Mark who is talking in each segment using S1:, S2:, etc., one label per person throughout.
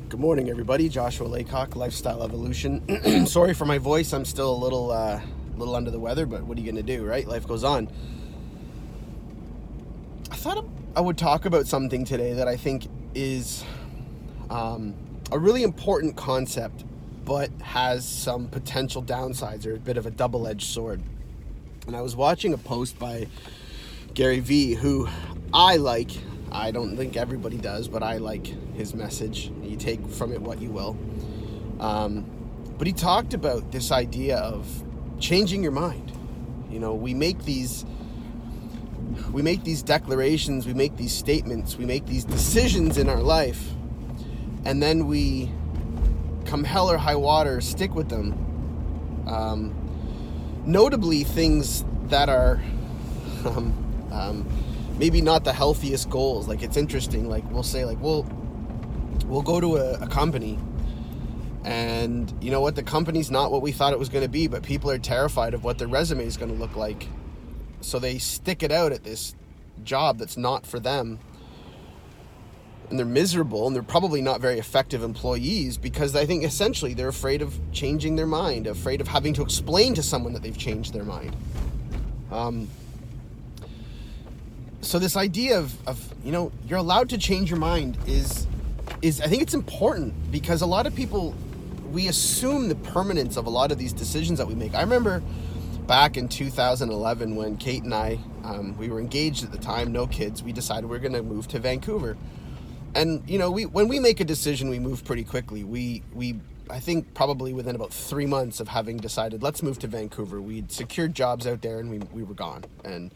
S1: Good morning, everybody. Joshua Laycock, Lifestyle Evolution. Sorry for my voice. I'm still a little under the weather, but what are you going to do, right? Life goes on. I thought I would talk about something today that I think is a really important concept, but has some potential downsides, or a bit of a double-edged sword. And I was watching a post by Gary Vee, who I like. I don't think everybody does, but I like his message. You take from it what you will. But he talked about this idea of changing your mind. You know, we make these declarations, we make these statements, we make these decisions in our life, and then we, come hell or high water, stick with them. Notably, things that are maybe not the healthiest goals. Like, it's interesting, like we'll say, like we'll go to a company, and you know what, the company's not what we thought it was going to be, but people are terrified of what their resume is going to look like, so they stick it out at this job that's not for them, and they're miserable, and they're probably not very effective employees, because I think essentially they're afraid of changing their mind, afraid of having to explain to someone that they've changed their mind. So this idea of you know, you're allowed to change your mind is I think it's important, because a lot of people, we assume the permanence of a lot of these decisions that we make. I remember back in 2011 when Kate and I, we were engaged at the time, no kids. We decided we were going to move to Vancouver. And, you know, when we make a decision, we move pretty quickly. We I think probably within about 3 months of having decided, let's move to Vancouver, we'd secured jobs out there, and we were gone. And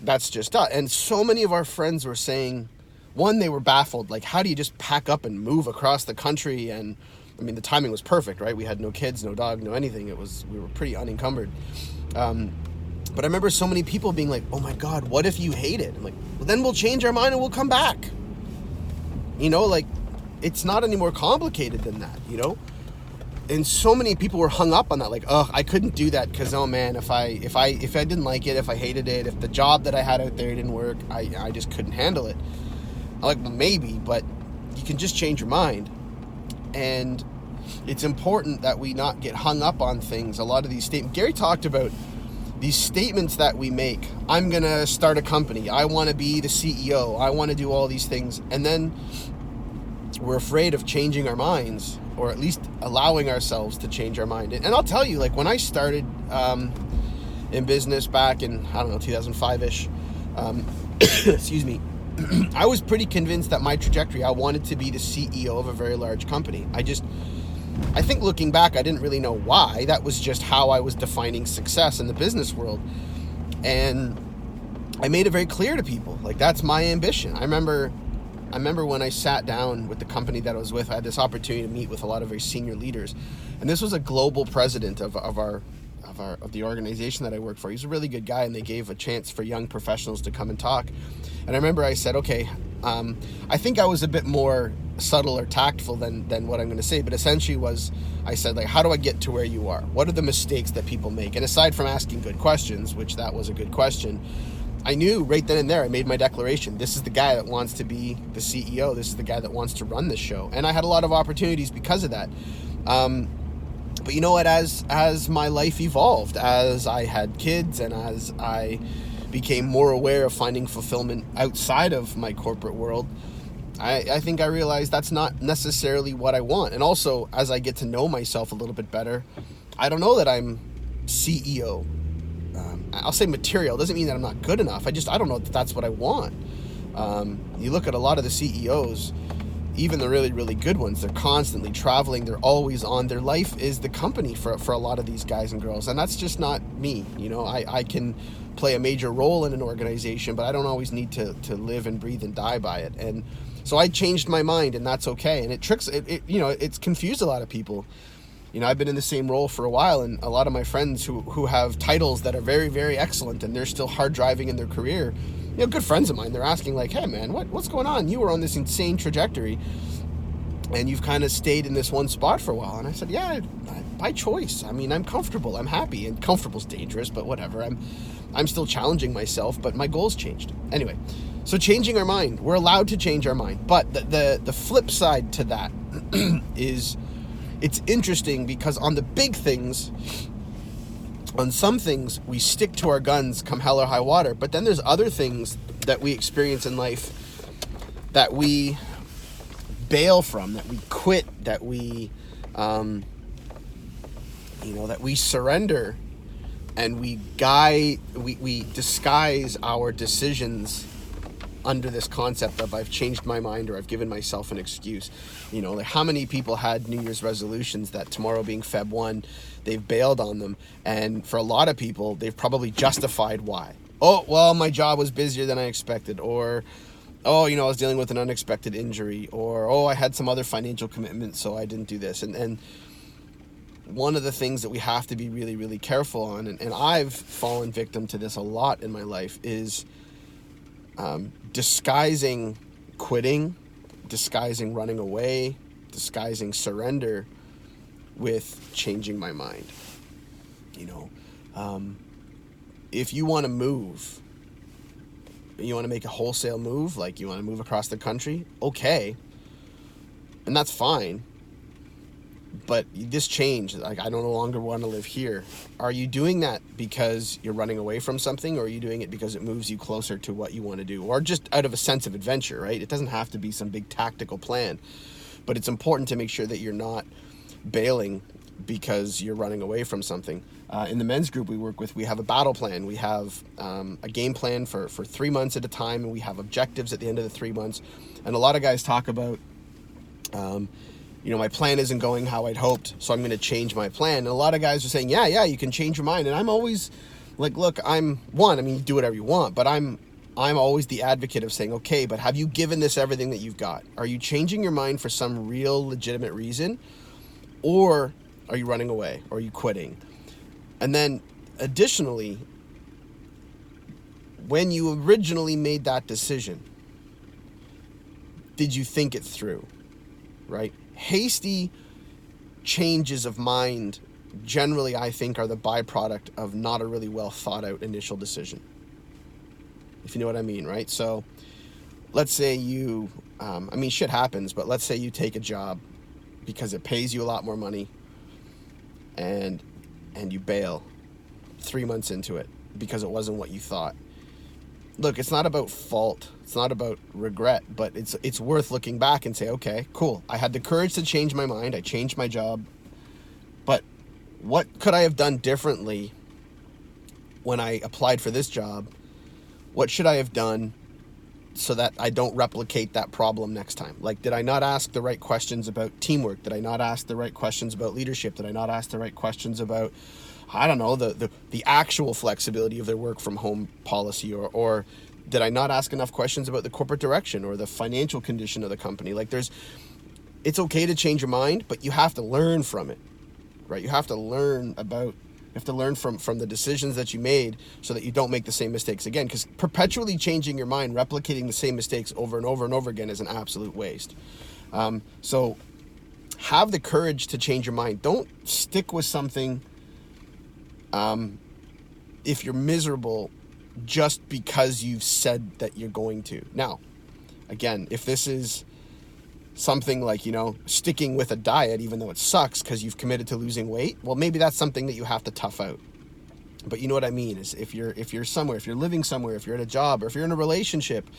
S1: that's just us. And so many of our friends were saying, one, they were baffled, like, how do you just pack up and move across the country? And I mean, the timing was perfect, right? We had no kids, no dog, no anything. We were pretty unencumbered. But I remember so many people being like, oh my God, what if you hate it? I'm like, well, then we'll change our mind and we'll come back. You know, like, it's not any more complicated than that, you know? And so many people were hung up on that, like, oh, I couldn't do that because, oh man, if I didn't like it, if I hated it, if the job that I had out there didn't work, I just couldn't handle it. I'm like, well, maybe, but you can just change your mind. And it's important that we not get hung up on things. A lot of these statements, Gary talked about these statements that we make. I'm going to start a company. I want to be the CEO. I want to do all these things. And then we're afraid of changing our minds, or at least allowing ourselves to change our mind. And I'll tell you, like, when I started in business back in, I don't know, 2005-ish, excuse me, I was pretty convinced that my trajectory, I wanted to be the CEO of a very large company. I think looking back, I didn't really know why. That was just how I was defining success in the business world. And I made it very clear to people, like, that's my ambition. I remember when I sat down with the company that I was with, I had this opportunity to meet with a lot of very senior leaders. And this was a global president of the organization that I worked for. He's a really good guy, and they gave a chance for young professionals to come and talk. And I remember I said, okay, I think I was a bit more subtle or tactful than what I'm going to say, but essentially I said, like, how do I get to where you are? What are the mistakes that people make? And aside from asking good questions, which that was a good question, I knew right then and there, I made my declaration. This is the guy that wants to be the CEO. This is the guy that wants to run this show. And I had a lot of opportunities because of that. But you know what, as my life evolved, as I had kids, and as I became more aware of finding fulfillment outside of my corporate world, I think I realized that's not necessarily what I want. And also, as I get to know myself a little bit better, I don't know that I'm CEO. I'll say material. Doesn't mean that I'm not good enough. I don't know that that's what I want. You look at a lot of the CEOs, even the really, really good ones, they're constantly traveling. They're always on. Their life is the company for a lot of these guys and girls. And that's just not me. You know, I can play a major role in an organization, but I don't always need to live and breathe and die by it. And so I changed my mind, and that's okay. And it's confused a lot of people. You know, I've been in the same role for a while, and a lot of my friends who have titles that are very, very excellent, and they're still hard driving in their career, you know, good friends of mine, they're asking, like, hey man, what's going on? You were on this insane trajectory, and you've kind of stayed in this one spot for a while. And I said, yeah, by choice. I mean, I'm comfortable, I'm happy, and comfortable's dangerous, but whatever. I'm still challenging myself, but my goals changed. Anyway, So changing our mind, we're allowed to change our mind. But the flip side to that is, it's interesting because on the big things, on some things, we stick to our guns come hell or high water. But then there's other things that we experience in life that we bail from, that we quit, that we, that we surrender, and we disguise our decisions under this concept of I've changed my mind or I've given myself an excuse. Like how many people had New Year's resolutions that tomorrow being Feb 1, they've bailed on them. And for a lot of people, they've probably justified why. Oh, well, my job was busier than I expected. Or, oh, I was dealing with an unexpected injury. Or, oh, I had some other financial commitment, so I didn't do this. And one of the things that we have to be really, really careful on, and I've fallen victim to this a lot in my life, is disguising quitting, disguising running away, disguising surrender with changing my mind. If you want to move, you want to make a wholesale move, like you want to move across the country, okay, and that's fine. But this change, like I no longer want to live here. Are you doing that because you're running away from something, or are you doing it because it moves you closer to what you want to do, or just out of a sense of adventure, right? It doesn't have to be some big tactical plan, but it's important to make sure that you're not bailing because you're running away from something. In the men's group we work with, we have a battle plan. We have a game plan for 3 months at a time, and we have objectives at the end of the 3 months. And a lot of guys talk about, my plan isn't going how I'd hoped, so I'm going to change my plan. And a lot of guys are saying, yeah, you can change your mind. And I'm always like, look, do whatever you want, but I'm always the advocate of saying, okay, but have you given this everything that you've got? Are you changing your mind for some real legitimate reason? Or are you running away? Or are you quitting? And then additionally, when you originally made that decision, did you think it through, right? Hasty changes of mind generally, I think, are the byproduct of not a really well thought out initial decision. If you know what I mean, right? So let's say you, shit happens, but let's say you take a job because it pays you a lot more money, and you bail 3 months into it because it wasn't what you thought. Look, it's not about fault. It's not about regret, but it's worth looking back and say, okay, cool. I had the courage to change my mind. I changed my job. But what could I have done differently when I applied for this job? What should I have done so that I don't replicate that problem next time? Like, did I not ask the right questions about teamwork? Did I not ask the right questions about leadership? Did I not ask the right questions about, I don't know, the actual flexibility of their work from home policy? Or did I not ask enough questions about the corporate direction or the financial condition of the company? Like, it's okay to change your mind, but you have to learn from it, right? You have to learn from the decisions that you made so that you don't make the same mistakes again, because perpetually changing your mind, replicating the same mistakes over and over and over again is an absolute waste. So have the courage to change your mind. Don't stick with something if you're miserable just because you've said that you're going to. Now, again, if this is something like, sticking with a diet even though it sucks because you've committed to losing weight, well, maybe that's something that you have to tough out. But you know what I mean is if you're somewhere, if you're living somewhere, if you're at a job, or if you're in a relationship,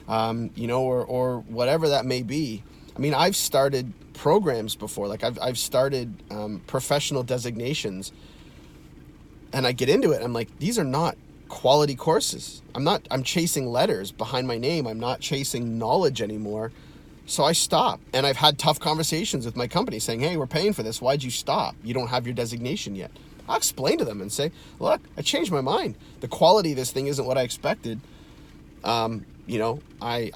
S1: or whatever that may be. I mean, I've started programs before, like I've started professional designations, and I get into it. I'm like, these are not quality courses. I'm chasing letters behind my name. I'm not chasing knowledge anymore. So I stop, and I've had tough conversations with my company saying, hey, we're paying for this. Why'd you stop? You don't have your designation yet. I'll explain to them and say, look, I changed my mind. The quality of this thing isn't what I expected. I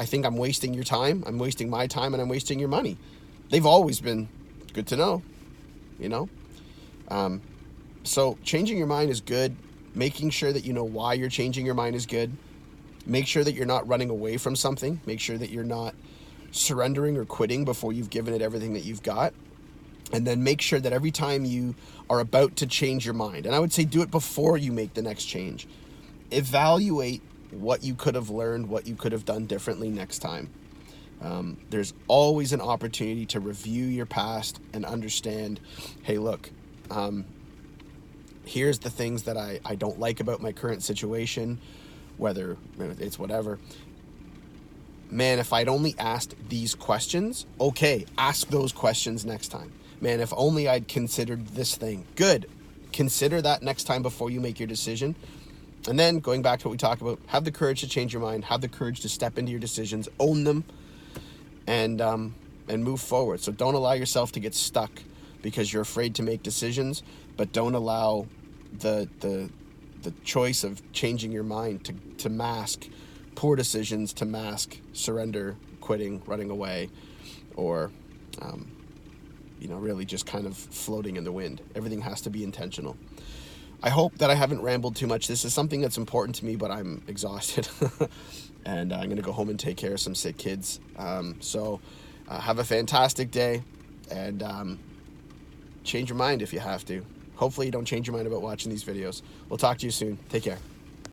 S1: think I'm wasting your time. I'm wasting my time, and I'm wasting your money. They've always been good to know, So changing your mind is good. Making sure that you know why you're changing your mind is good. Make sure that you're not running away from something. Make sure that you're not surrendering or quitting before you've given it everything that you've got. And then make sure that every time you are about to change your mind, and I would say do it before you make the next change, evaluate what you could have learned, what you could have done differently next time. There's always an opportunity to review your past and understand, hey, look, here's the things that I don't like about my current situation, whether it's whatever. Man, if I'd only asked these questions, okay, ask those questions next time. Man, if only I'd considered this thing. Good. Consider that next time before you make your decision. And then going back to what we talked about, have the courage to change your mind, have the courage to step into your decisions, own them, and move forward. So don't allow yourself to get stuck because you're afraid to make decisions, but don't allow the choice of changing your mind to mask poor decisions, to mask surrender, quitting, running away, or really just kind of floating in the wind. Everything has to be intentional. I hope that I haven't rambled too much. This is something that's important to me, but I'm exhausted. And I'm going to go home and take care of some sick kids. So have a fantastic day, and change your mind if you have to. Hopefully you don't change your mind about watching these videos. We'll talk to you soon. Take care.